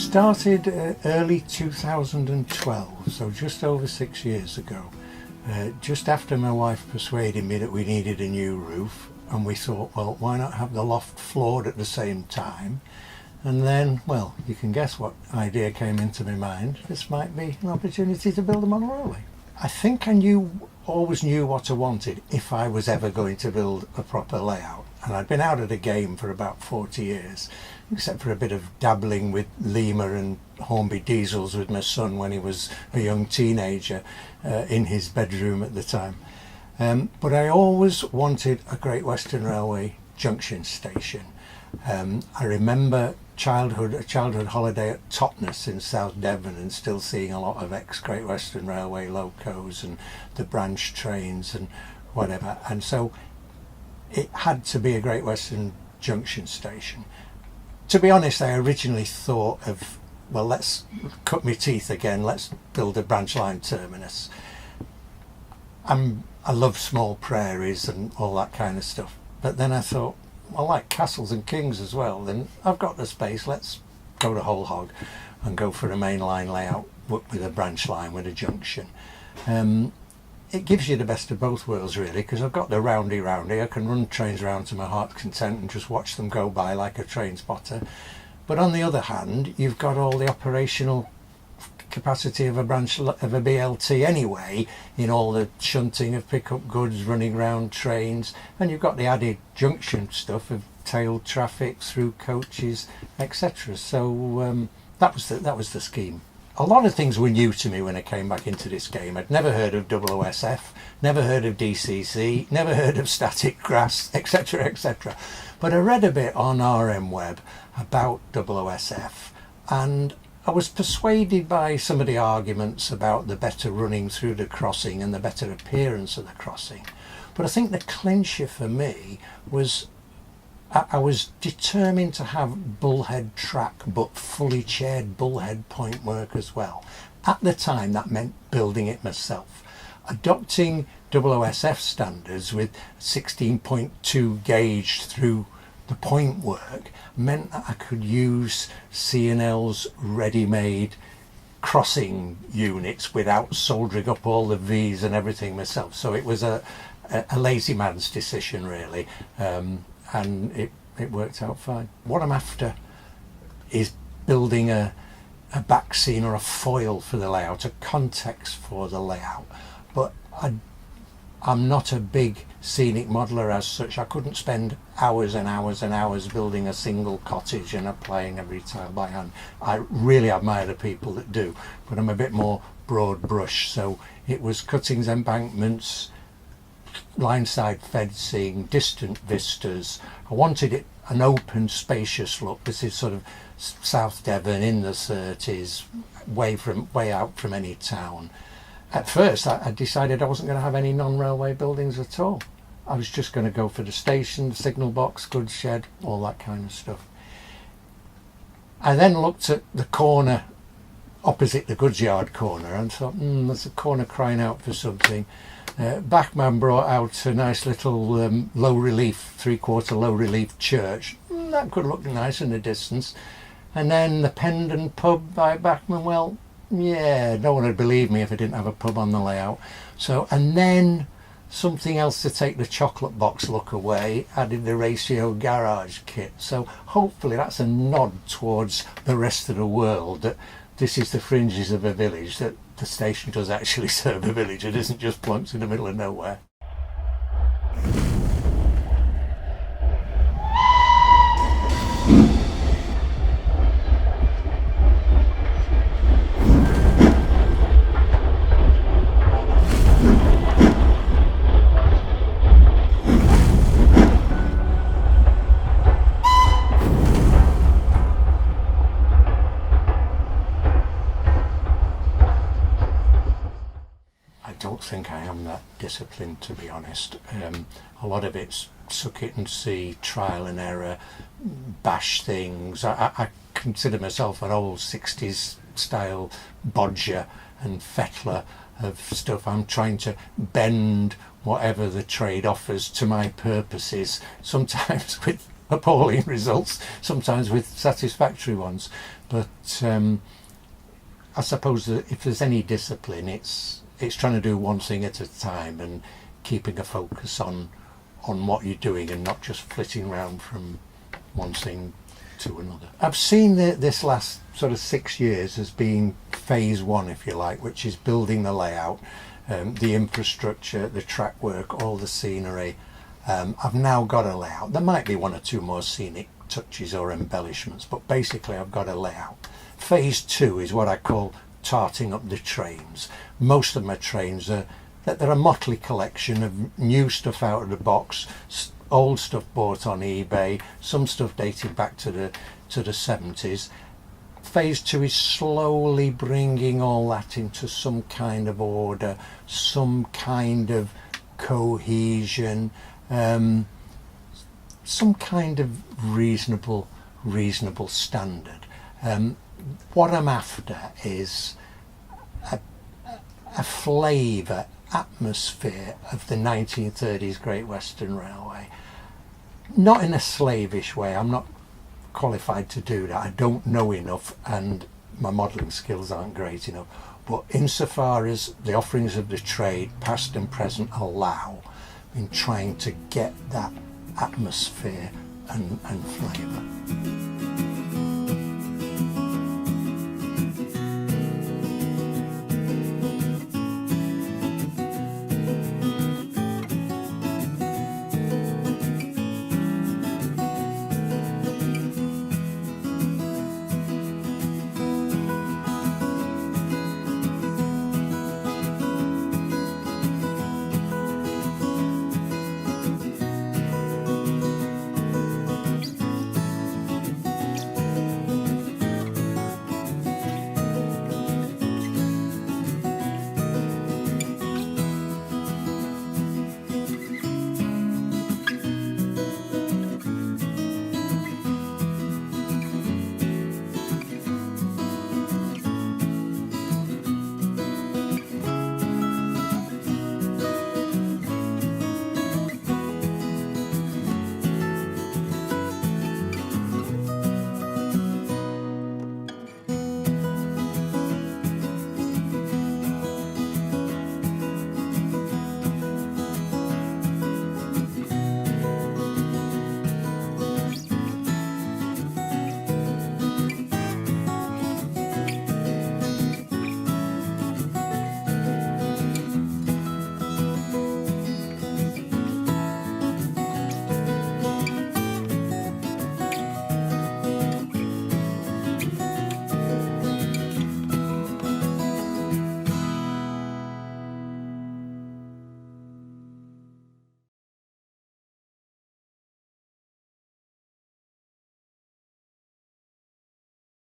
started early 2012, so just over 6 years ago, just after my wife persuaded me that we needed a new roof, and we thought, well, why not have the loft floored at the same time? And then, well, you can guess what idea came into my mind. This might be an opportunity to build a model railway. I think I always knew what I wanted if I was ever going to build a proper layout. And I'd been out of the game for about 40 years, except for a bit of dabbling with Lima and Hornby diesels with my son when he was a young teenager in his bedroom at the time. But I always wanted a Great Western Railway junction station. I remember a childhood holiday at Totnes in South Devon and still seeing a lot of ex-Great Western Railway locos and the branch trains and whatever. And so it had to be a Great Western junction station. To be honest, I originally thought of, well, let's cut my teeth again, let's build a branch line terminus. I love small prairies and all that kind of stuff. But then I thought, I like castles and kings as well, then I've got the space, let's go the whole hog and go for a main line layout with a branch line, with a junction. It gives you the best of both worlds really, because I've got the roundy, I can run trains around to my heart's content and just watch them go by like a train spotter. But on the other hand, you've got all the operational capacity of a BLT anyway, in all the shunting of pickup goods running around trains, and you've got the added junction stuff of tail traffic through coaches, etc. So that was the scheme. A lot of things were new to me when I came back into this game. I'd never heard of OOSF, never heard of DCC, never heard of static grass, etc, etc. But I read a bit on RM Web about OOSF, and I was persuaded by some of the arguments about the better running through the crossing and the better appearance of the crossing. But I think the clincher for me was I was determined to have bullhead track, but fully chaired bullhead point work as well. At the time, that meant building it myself. Adopting OOSF standards with 16.2 gauge through the point work meant that I could use C&L's ready-made crossing units without soldering up all the V's and everything myself. So it was a lazy man's decision really, and it worked out fine. What I'm after is building a back scene or a foil for the layout, a context for the layout. But I'm not a big scenic modeller as such. I couldn't spend hours and hours and hours building a single cottage and applying every tile by hand. I really admire the people that do, but I'm a bit more broad brush. So it was cuttings, embankments, line side fencing, distant vistas. I wanted it an open, spacious look. This is sort of South Devon in the 30s, way out from any town. At first I decided I wasn't going to have any non-railway buildings at all. I was just going to go for the station, the signal box, goods shed, all that kind of stuff. I then looked at the corner opposite the goods yard corner and thought, there's a corner crying out for something. Bachmann brought out a nice little low relief, 3/4 low relief church. That could look nice in the distance. And then the Pendon pub by Bachmann, well, yeah, no one would believe me if I didn't have a pub on the layout. So, and then something else to take the chocolate box look away, added the ratio garage kit. So hopefully that's a nod towards the rest of the world, that this is the fringes of a village, that the station does actually serve a village. It isn't just plunked in the middle of nowhere. I don't think I am that disciplined, to be honest. A lot of it's suck it and see, trial and error, bash things. I consider myself an old 60s style bodger and fettler of stuff. I'm trying to bend whatever the trade offers to my purposes, sometimes with appalling results, sometimes with satisfactory ones. But I suppose that if there's any discipline, it's trying to do one thing at a time and keeping a focus on what you're doing and not just flitting around from one thing to another. I've seen this last sort of 6 years as being phase one, if you like, which is building the layout, the infrastructure, the track work, all the scenery. I've now got a layout. There might be one or two more scenic touches or embellishments, but basically I've got a layout. Phase two is what I call tarting up the trains. Most of my trains are they're a motley collection of new stuff out of the box, old stuff bought on eBay, some stuff dating back to the 70s. Phase two is slowly bringing all that into some kind of order, some kind of cohesion, some kind of reasonable standard. What I'm after is a flavour, atmosphere of the 1930s Great Western Railway. Not in a slavish way. I'm not qualified to do that. I don't know enough and my modelling skills aren't great enough. But insofar as the offerings of the trade, past and present, allow, in trying to get that atmosphere and flavour.